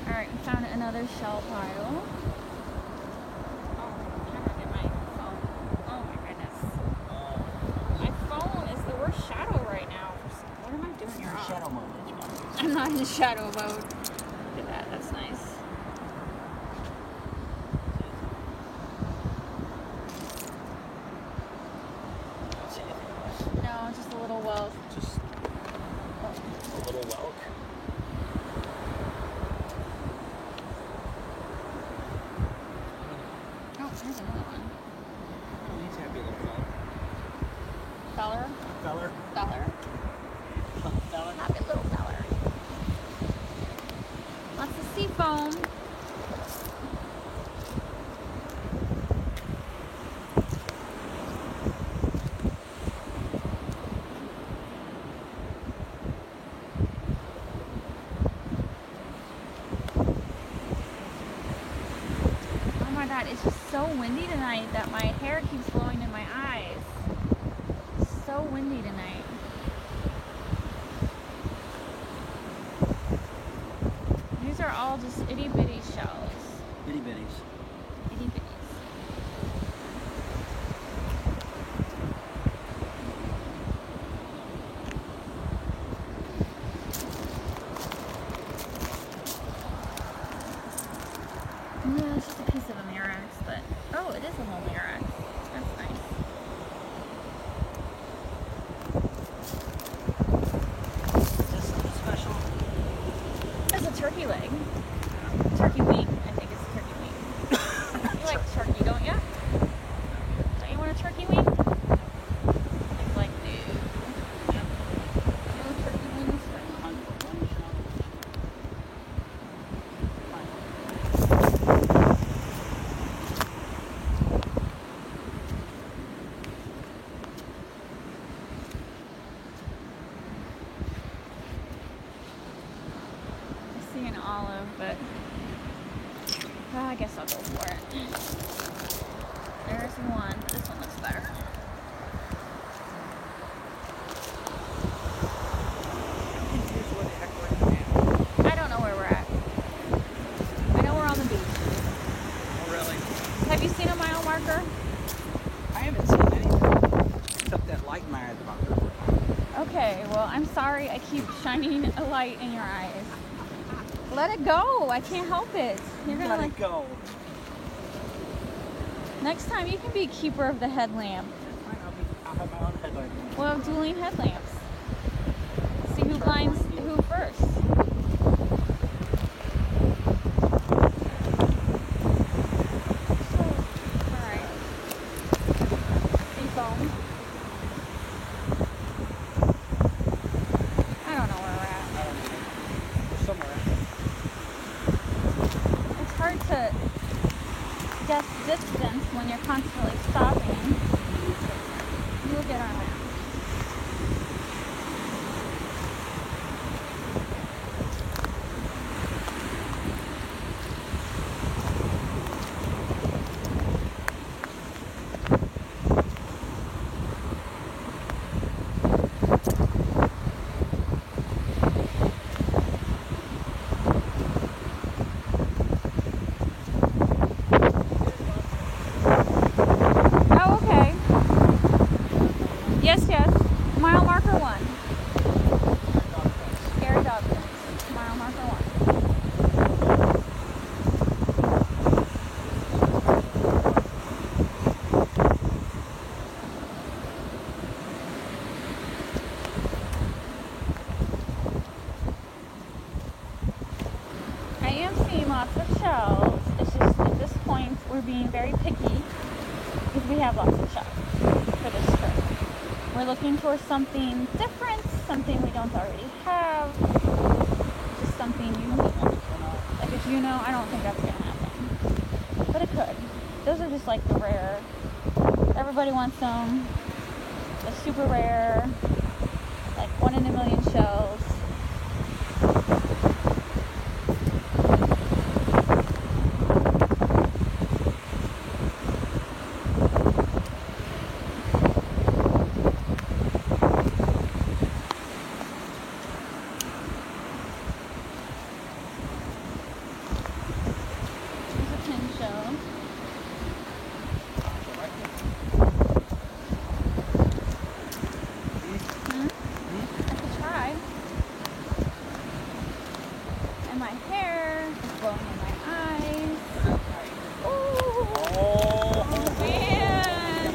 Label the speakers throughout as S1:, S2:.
S1: Alright, we found another shell pile. Oh, I'm trying to get my phone. Oh my goodness. My phone is the worst shadow right now. What am I doing here?
S2: Shadow mode.
S1: I'm not in shadow mode. Look at that, that's nice. No, just a little whelk.
S2: Just a little whelk.
S1: Oh, there's another one.
S2: Oh, he's a happy little
S1: Feller?
S2: feller.
S1: Feller.
S2: Feller.
S1: Happy little feller. Lots of sea foam. Oh my god, it's just so windy tonight that my hair keeps blowing in my eyes. It's so windy tonight. These are all just itty bitty shells.
S2: Itty bitties.
S1: Itty bitties. Yeah, it's just a piece of a Mirax, but oh, it is a whole Mirax. That's nice.
S2: Is this something special?
S1: It's a turkey leg. Turkey wing. I think it's a turkey wing. You like turkey, don't you? Don't you want a turkey wing? It's like, dude. No turkey wings for me. I see an olive, but I guess I'll go for it. There's one, but this one looks better. I don't know where we're at. I know we're on the beach.
S2: Oh, really?
S1: Have you seen a mile marker?
S2: I haven't seen anything except that light in my eyes about her.
S1: Okay, well, I'm sorry I keep shining a light in your eyes. Let it go. I can't help it. You're gonna
S2: Let
S1: like.
S2: it go.
S1: Next time you can be keeper of the headlamp.
S2: Fine, I'll have my own headlight.
S1: We'll have dueling headlamps. See who blinds who first. Alright. Sea foam. I don't know where we're at.
S2: I don't know. We're somewhere.
S1: It's hard to guess distance when you're constantly stopping. You'll get on that. Oh, okay. Yes, yes. Mile marker 1. Gary Dobbins. Mile marker 1. I am seeing lots of shells. It's just at this point we're being very picky because we have lots of shells for this trip. We're looking for something different, something we don't already have, just something unique. Like a Juno, I don't think that's gonna happen, but it could. Those are just like the rare. Everybody wants them. The super rare, like 1 in a million shells. my hair. It's blowing in my eyes. Ooh.
S2: Oh,
S1: Man,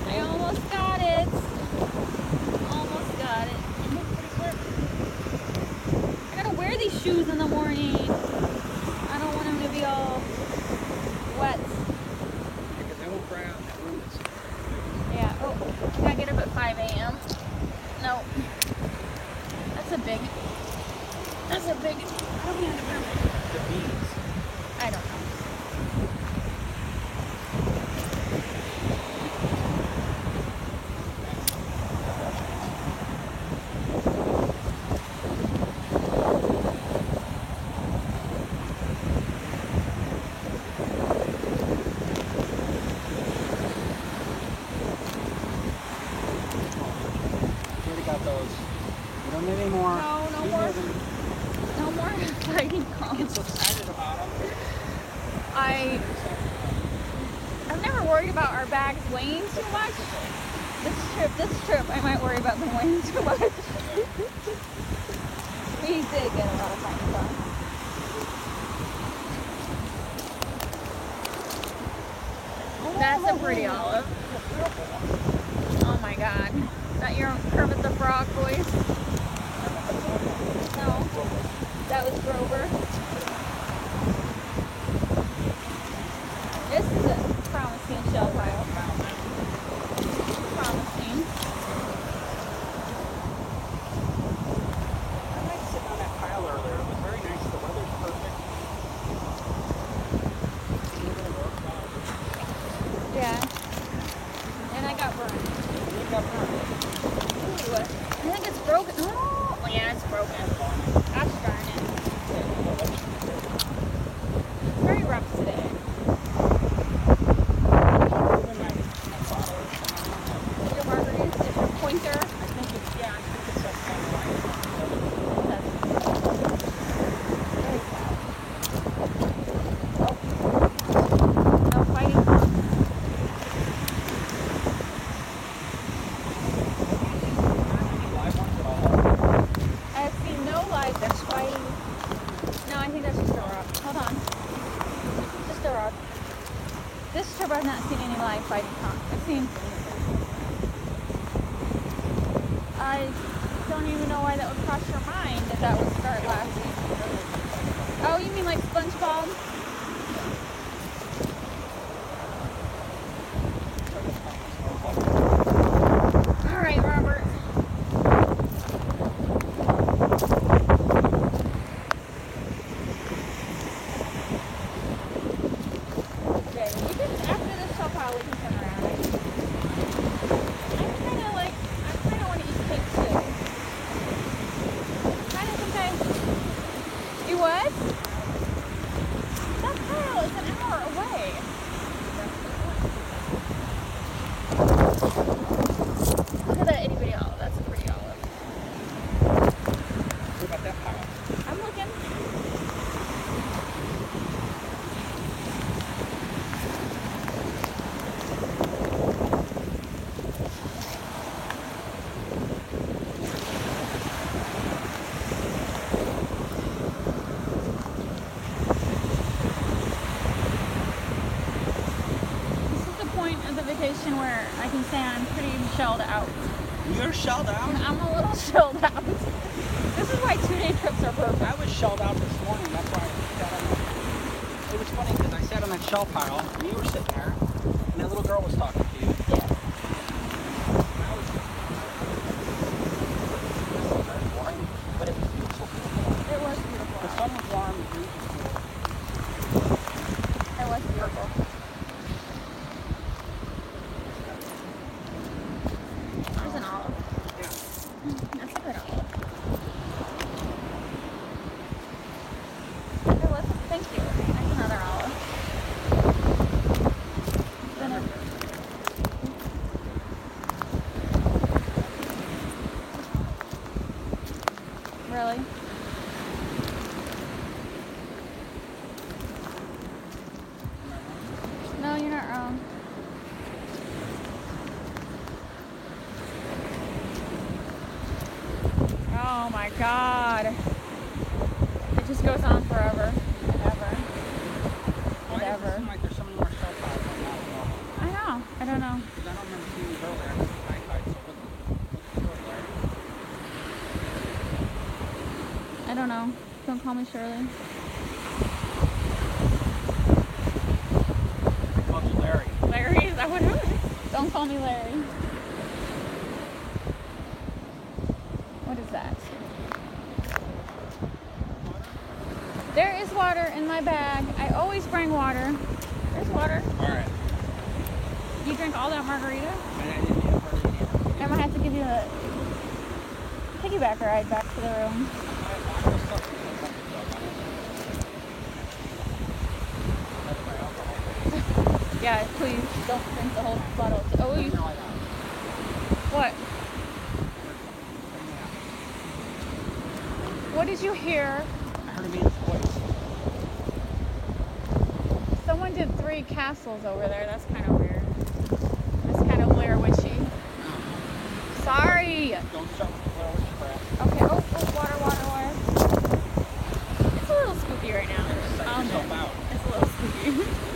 S1: I almost got it. Almost got it. I gotta wear these shoes in the morning. I don't want them to be all wet.
S2: because they won't dry out in that room.
S1: Yeah. Oh, I gotta get up at 5 a.m. No. That's a big. How do we understand?
S2: The bees.
S1: I don't know.
S2: We already got those. We don't need any more.
S1: No, no
S2: We
S1: more.
S2: need them.
S1: No more fighting
S2: Get
S1: calls.
S2: so excited about them.
S1: I've never worried about our bags weighing too much. This trip, I might worry about them weighing too much. We did get a lot of fighting calls. That's a pretty olive. Oh my god. Is that your Kermit the Frog voice? No. That was Grover. This is a promising shell pile. Promising.
S2: I like sitting on that pile earlier. It was very nice. The weather's perfect.
S1: Yeah. And I got burned.
S2: You got burned.
S1: Ooh, I think it's broken. Oh, yeah, it's broken. Gosh darn it. It's very rough today. Your margaritas, is your pointer.
S2: I think it's that kind of light.
S1: Very sad. No fighting.
S2: Live ones at all.
S1: I've seen no live that's fighting. No, I think that's just a rock. Hold on. Just a rock. This trip I've not seen any live fighting conch. I've seen. I don't even know why that would cross your mind that would start last week. Oh, you mean like SpongeBob? All right, Robert. Okay, we can, after this shell pile, we can turn around. I kind of want to eat cake too. Kind of think you what? That pile is an hour away. Look at that itty bitty olive. That's a pretty olive.
S2: What about that pile?
S1: I'm looking. This is the point of the vacation where I can say I'm pretty shelled out.
S2: You're shelled out?
S1: I'm a little shelled out. This is why 2-day trips are perfect.
S2: I was shelled out this morning. That's why I sat on that. It was funny because I sat on that shell pile and you were sitting there and that little girl was talking to you.
S1: Yeah.
S2: And I was very warm, but it was beautiful.
S1: It was
S2: The
S1: beautiful.
S2: sun was warm, the breeze was cool.
S1: It was beautiful. There's an olive.
S2: Yeah.
S1: That's a good olive. There was a, thank you. There's another olive. Then it, really? No, you're not wrong. Oh my god. It just goes on forever and ever
S2: Why
S1: and
S2: does it
S1: ever.
S2: seem like there's so many more shell piles on that wall?
S1: I know. I don't know.
S2: Because I don't remember seeing these earlier. I guess it's high tide, so what's
S1: I don't know. Don't call me Shirley.
S2: I called you Larry.
S1: Larry? Is that what it is? Don't call me Larry. What is that? There is water in my bag. I always bring water. There's water.
S2: Alright.
S1: You drink all that margarita?
S2: And I didn't need a hurry either.
S1: I might have to give you a piggyback ride back to the room. Yeah, please don't drink the whole bottle. Oh, you, what? What did you hear?
S2: I heard a man's voice.
S1: Someone did 3 castles over there. That's kind of weird. That's kind of Blair Witchy. Sorry.
S2: Don't start with the Blair Witch crap.
S1: Okay. Oh, water. It's a little spooky right now.
S2: Psych
S1: I'll admit.
S2: yourself out.
S1: It's a little spooky.